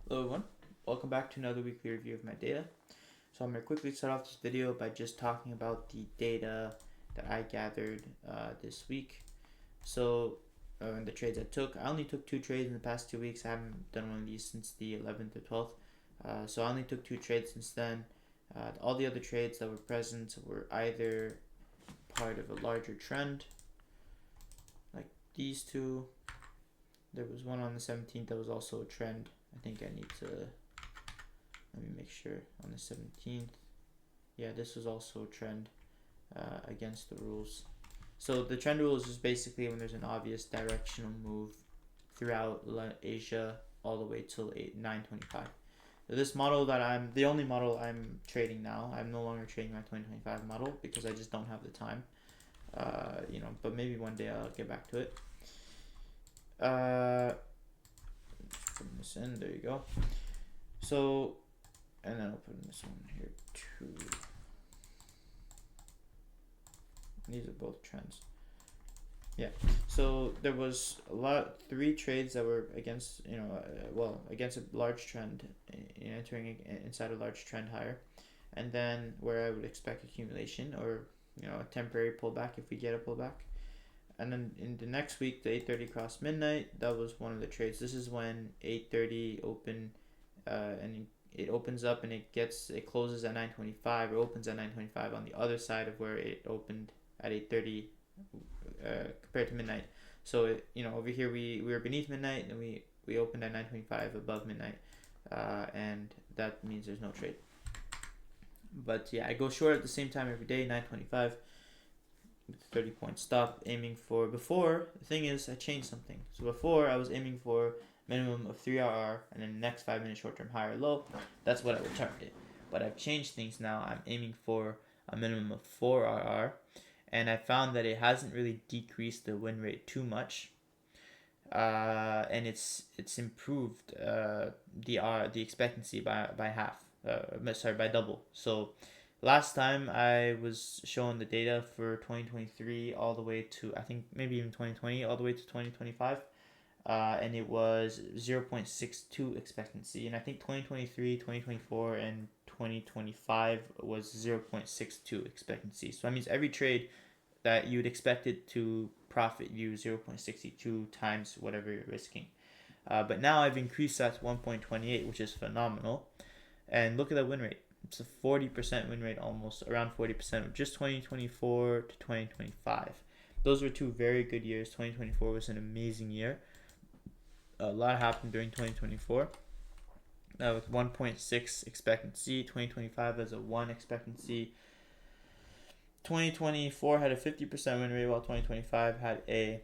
Hello everyone, welcome back to another weekly review of my data. So I'm going to quickly start off this video by just talking about the data that I gathered this week. So in the trades I only took 2 trades in the past 2 weeks. I haven't done one of these since the 11th or 12th. So I only took 2 trades since then. All the other trades that were present were either part of a larger trend, like these two. There was one on the 17th that was also a trend. I think I need to, let me make sure, on the 17th. Yeah, this was also a trend against the rules. So the trend rules is basically when there's an obvious directional move throughout Asia all the way till 925. This model that the only model I'm trading now, I'm no longer trading my 2025 model because I just don't have the time. But maybe one day I'll get back to it. Put this in, there you go. So, and then I'll put in this one here too. These are both trends. Yeah, so there was 3 trades that were against, against a large trend, entering inside a large trend higher, and then where I would expect accumulation or a temporary pullback if we get a pullback. And then in the next week, the 8:30 cross midnight, that was one of the trades. This is when 8:30 open, and it opens up and it closes at 9:25 or opens at 9:25 on the other side of where it opened at 8:30 compared to midnight. So over here we were beneath midnight and we opened at 9:25 above midnight, and that means there's no trade. But yeah, I go short at the same time every day, 9:25. 30-point stop, aiming for. Before, the thing is, I changed something. So before, I was aiming for minimum of 3 RR and then next 5 minute short term high or low. That's what I would target. But I've changed things now. I'm aiming for a minimum of 4 RR, and I found that it hasn't really decreased the win rate too much. And it's improved the expectancy by half. By double. So last time I was showing the data for 2023 all the way to, I think maybe even 2020 all the way to 2025, and it was 0.62 expectancy, and I think 2023, 2024, and 2025 was 0.62 expectancy. So that means every trade that you'd expect it to profit you 0.62 times whatever you're risking. But now I've increased that to 1.28, which is phenomenal. And look at that win rate. It's a 40% win rate, almost around 40% of just 2024 to 2025. Those were 2 very good years. 2024 was an amazing year. A lot happened during 2024. With 1.6 expectancy, 2025 has a 1 expectancy. 2024 had a 50% win rate, while 2025 had a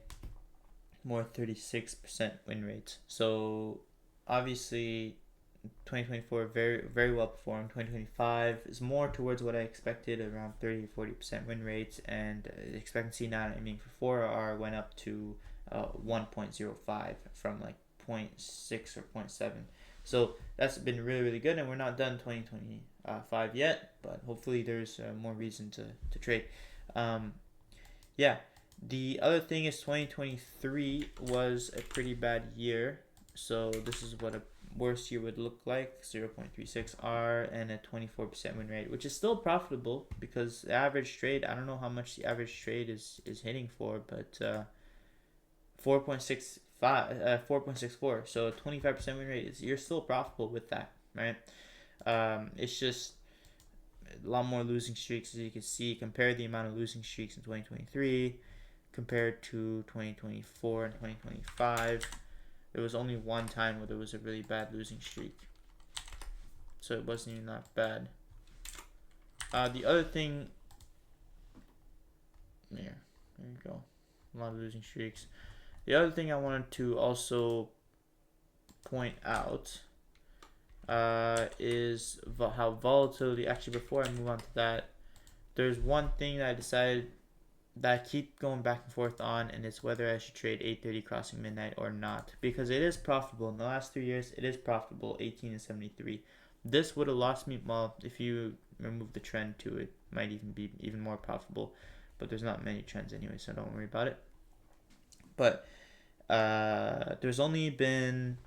more 36% win rate. So obviously 2024 very, very well performed. 2025 is more towards what I expected, around 30-40% win rates, and expectancy now aiming for 4 RR went up to 1.05 from like 0.6 or 0.7. So that's been really, really good, and we're not done 2025 yet, but hopefully there's more reason to trade. Yeah, the other thing is 2023 was a pretty bad year, so this is what a worst year would look like: 0.36 R and a 24% win rate, which is still profitable because the average trade, I don't know how much the average trade is hitting for, but 4.64, so 25% win rate you're still profitable with that, right? It's just a lot more losing streaks, as you can see. Compare the amount of losing streaks in 2023 compared to 2024 and 2025. There was only one time where there was a really bad losing streak, so it wasn't even that bad. The other thing, there you go, a lot of losing streaks. The other thing I wanted to also point out is how volatility, actually before I move on to that, there's one thing that I decided that I keep going back and forth on, and it's whether I should trade 8:30 crossing midnight or not, because it is profitable. In the last 3 years, it is profitable, 18 and 73. This would have lost me, well, if you remove the trend to it, might even be even more profitable, but there's not many trends anyway, so don't worry about it. But there's only been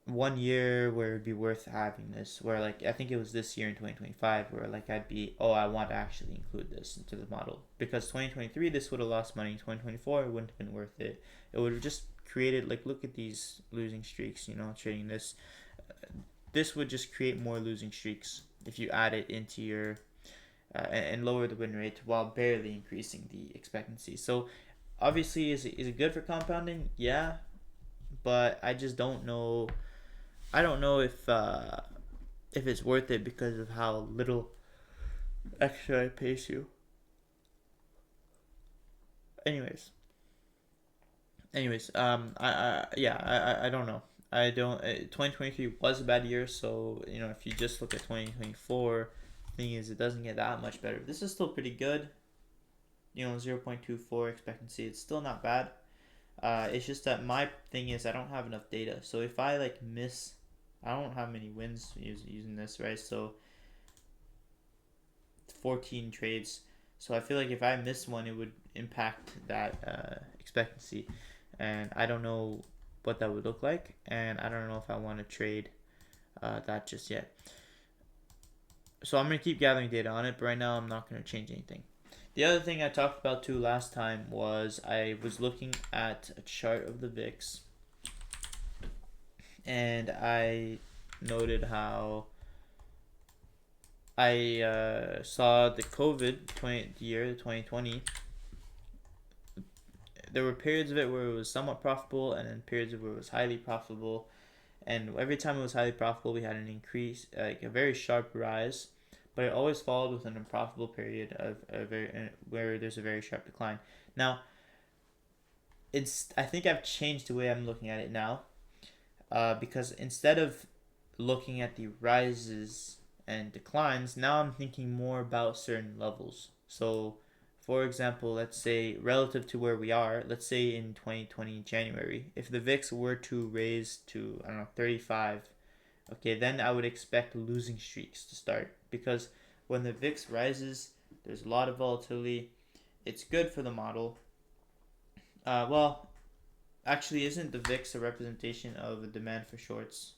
one year where it'd be worth having this, where like I think it was this year in 2025 where like I'd be, oh, I want to actually include this into the model, because 2023 this would have lost money, 2024 it wouldn't have been worth it. It would have just created, like, look at these losing streaks, trading this. This would just create more losing streaks if you add it into your and lower the win rate while barely increasing the expectancy. So obviously, is it good for compounding? Yeah, but I just don't know. I don't know if it's worth it because of how little extra it pays you. Anyways, I don't know. I don't. 2023 was a bad year, so if you just look at 2024, thing is it doesn't get that much better. This is still pretty good. 0.24 expectancy. It's still not bad. It's just that my thing is I don't have enough data. So if I like miss, I don't have many wins using this, right? So 14 trades. So I feel like if I miss one, it would impact that expectancy, and I don't know what that would look like, and I don't know if I want to trade that just yet. So I'm gonna keep gathering data on it, but right now I'm not gonna change anything. The other thing I talked about too last time was I was looking at a chart of the VIX, and I noted how I saw the COVID year 2020. There were periods of it where it was somewhat profitable, and then periods of where it was highly profitable. And every time it was highly profitable, we had an increase, like a very sharp rise, but it always followed with an unprofitable period of where there's a very sharp decline. Now, I think I've changed the way I'm looking at it now, because instead of looking at the rises and declines, now I'm thinking more about certain levels. So, for example, let's say relative to where we are, let's say in 2020 January, if the VIX were to raise to, I don't know, 35, okay, then I would expect losing streaks to start, because when the VIX rises, there's a lot of volatility. It's good for the model. Well, actually, isn't the VIX a representation of a demand for shorts?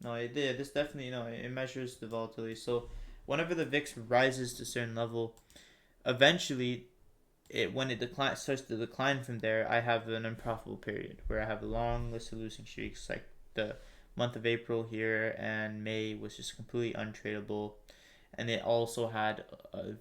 No, it did. This definitely, it measures the volatility. So whenever the VIX rises to a certain level, eventually, when it starts to decline from there, I have an unprofitable period where I have a long list of losing streaks. Like the month of April here and May was just completely untradeable, and it also had a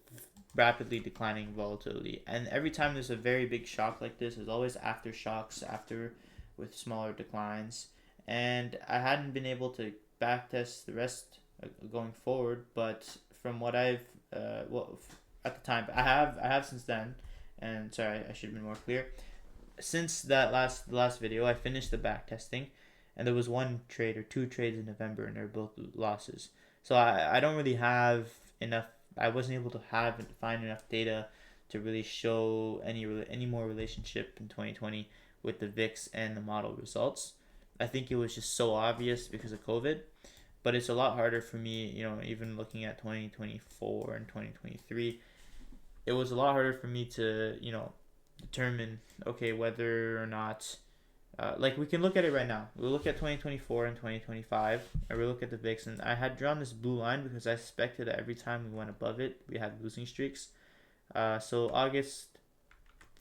rapidly declining volatility. And every time there's a very big shock like this, there's always aftershocks after with smaller declines. And I hadn't been able to backtest the rest going forward, but from what I've at the time, I have since then, and sorry, I should have been more clear. Since the last video, I finished the back testing, and there was one trade or two trades in November, and they're both losses. So I don't really have enough. I wasn't able to find enough data to really show any more relationship in 2020 with the VIX and the model results. I think it was just so obvious because of COVID, but it's a lot harder for me, even looking at 2024 and 2023. It was a lot harder for me to, determine, okay, whether or not, like we can look at it right now. We'll look at 2024 and 2025, and we look at the VIX, and I had drawn this blue line because I suspected that every time we went above it, we had losing streaks. So August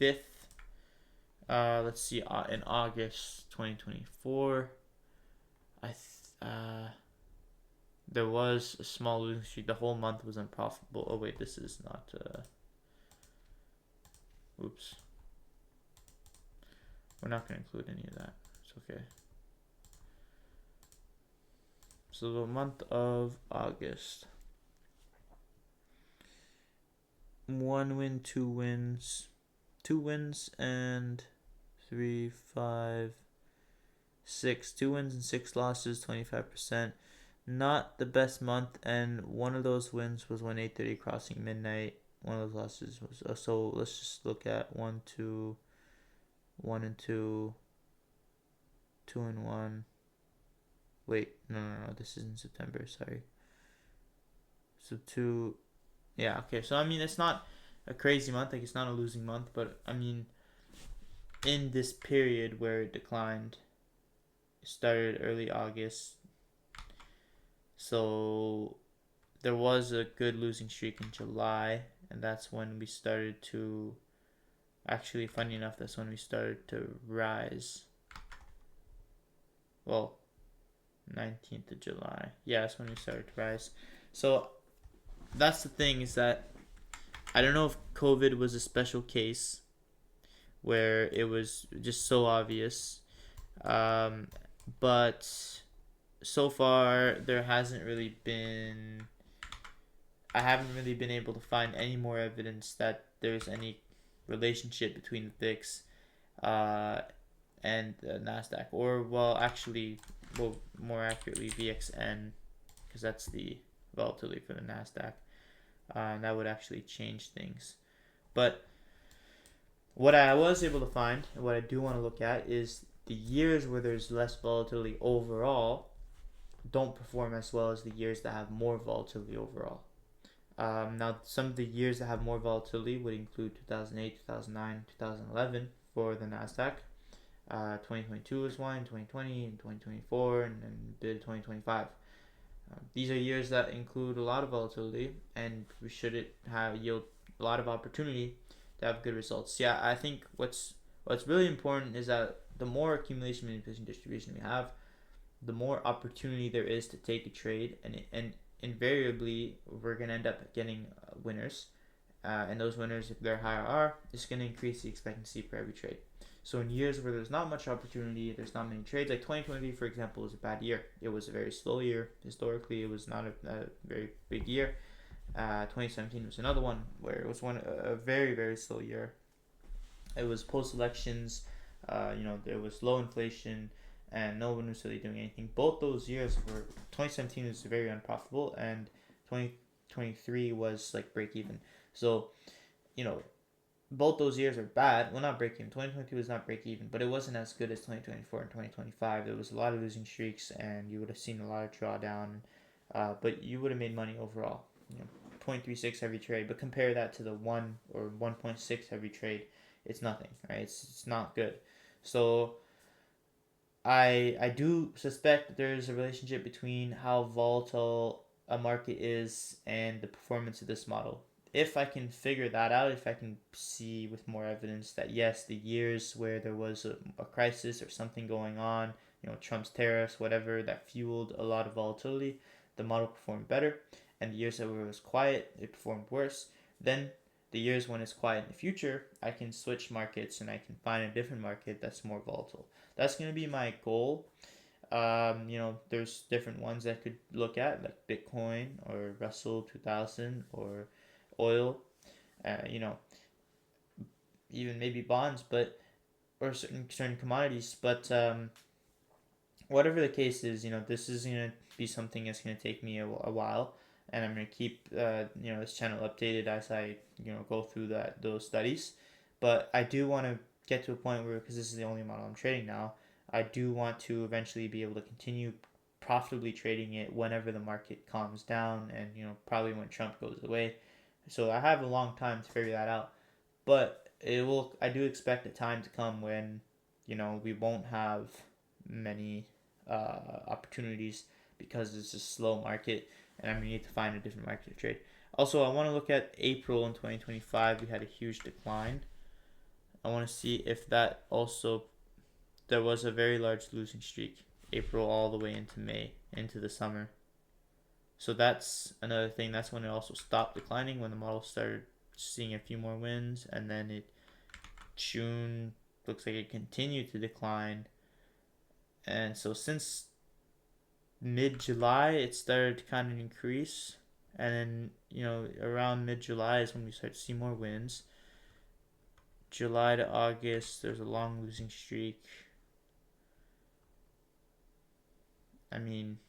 5th, let's see, in August 2024, there was a small losing streak. The whole month was unprofitable. Oh wait, this is not, oops. We're not going to include any of that. It's okay. So the month of August. 1 win, 2 wins. 2 wins and 3, 5, 6. 2 wins and 6 losses, 25%. Not the best month, and one of those wins was when 8:30 crossing midnight. One of those losses was, so let's just look at 1, 2, 1 and 2, 2 and 1. Wait, no, this is in September, sorry. So 2, yeah, okay. So I mean, it's not a crazy month, like it's not a losing month, but I mean, in this period where it declined, it started early August. So there was a good losing streak in July, and that's when we started to actually, funny enough, that's when we started to rise. Well, 19th of July. Yeah, that's when we started to rise. So that's the thing, is that I don't know if COVID was a special case where it was just so obvious. Um, but so far, there hasn't really been. I haven't really been able to find any more evidence that there's any relationship between the VIX uh, and the Nasdaq, or well, actually, well, more accurately, VXN, because that's the volatility for the Nasdaq. And that would actually change things. But what I was able to find, and what I do want to look at, is the years where there's less volatility overall don't perform as well as the years that have more volatility overall. Now, some of the years that have more volatility would include 2008, 2009, 2011 for the Nasdaq. 2022 is one, 2020, and 2024, and then a bit of 2025. These are years that include a lot of volatility, and we should have yield a lot of opportunity to have good results. Yeah, I think what's really important is that the more accumulation, manipulation, distribution we have, the more opportunity there is to take a trade, and invariably we're gonna end up getting winners, and those winners, if they're higher R, is gonna increase the expectancy for every trade. So in years where there's not much opportunity, there's not many trades, like 2020, for example, was a bad year. It was a very slow year. Historically, it was not a very big year. 2017 was another one where it was a very, very slow year. It was post-elections. There was low inflation, and no one was really doing anything. Both those years were 2017 was very unprofitable, and 2023 was like break even. So, you know, both those years are bad. Well, not break even. 2022 was not break even, but it wasn't as good as 2024 and 2025. There was a lot of losing streaks, and you would have seen a lot of drawdown, but you would have made money overall. 0.36 every trade, but compare that to the 1 or 1.6 every trade. It's nothing, right? It's not good. So I do suspect that there's a relationship between how volatile a market is and the performance of this model. If I can figure that out, if I can see with more evidence that yes, the years where there was a crisis or something going on, Trump's tariffs, whatever, that fueled a lot of volatility, the model performed better. And the years that where it was quiet, it performed worse. Then the years when it's quiet in the future, I can switch markets and I can find a different market that's more volatile. That's going to be my goal. There's different ones I could look at, like Bitcoin or Russell 2000 or oil, even maybe bonds, or certain commodities. But whatever the case is, this is going to be something that's going to take me a while, and I'm going to keep this channel updated as I go through those studies. But I do want to get to a point where, because this is the only model I'm trading now, I do want to eventually be able to continue profitably trading it whenever the market calms down, and probably when Trump goes away. So I have a long time to figure that out, but I do expect a time to come when we won't have many opportunities because it's a slow market, and I'm gonna need to find a different market to trade. Also, I want to look at April in 2025. We had a huge decline. I want to see if that also, there was a very large losing streak April all the way into May, into the summer. So that's another thing. That's when it also stopped declining, when the model started seeing a few more wins, and then June looks like it continued to decline. And so since mid-July, it started to kind of increase, and then around mid-July is when we start to see more wins. July to August, there's a long losing streak. I mean,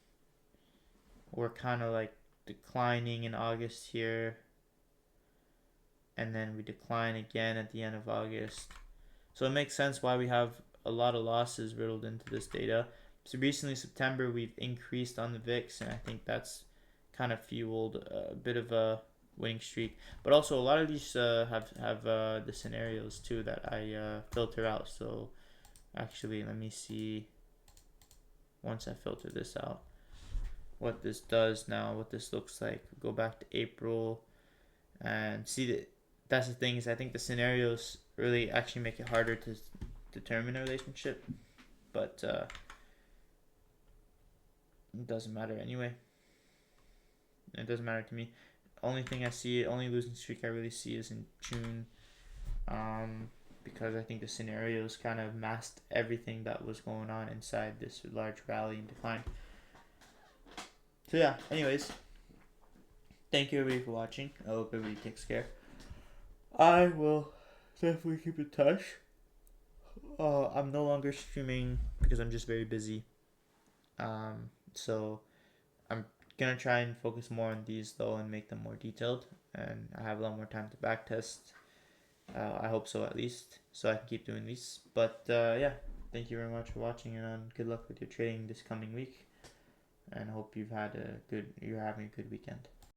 we're kind of like declining in August here, and then we decline again at the end of August. So it makes sense why we have a lot of losses riddled into this data. So recently, September, we've increased on the VIX, and I think that's kind of fueled a bit of a winning streak. But also a lot of these have the scenarios too that I filter out. So actually, let me see. Once I filter this out, what this does now, what this looks like. Go back to April and see that. That's the thing, is I think the scenarios really actually make it harder to determine a relationship, but it doesn't matter anyway. It doesn't matter to me. Only losing streak I really see is in June, because I think the scenarios kind of masked everything that was going on inside this large rally and decline. So yeah, anyways, thank you everybody for watching. I hope everybody takes care. I will definitely keep in touch. I'm no longer streaming because I'm just very busy. So I'm gonna try and focus more on these though and make them more detailed, and I have a lot more time to backtest. I hope so, at least, so I can keep doing these. But yeah, thank you very much for watching, and good luck with your trading this coming week. And I hope you're having a good weekend.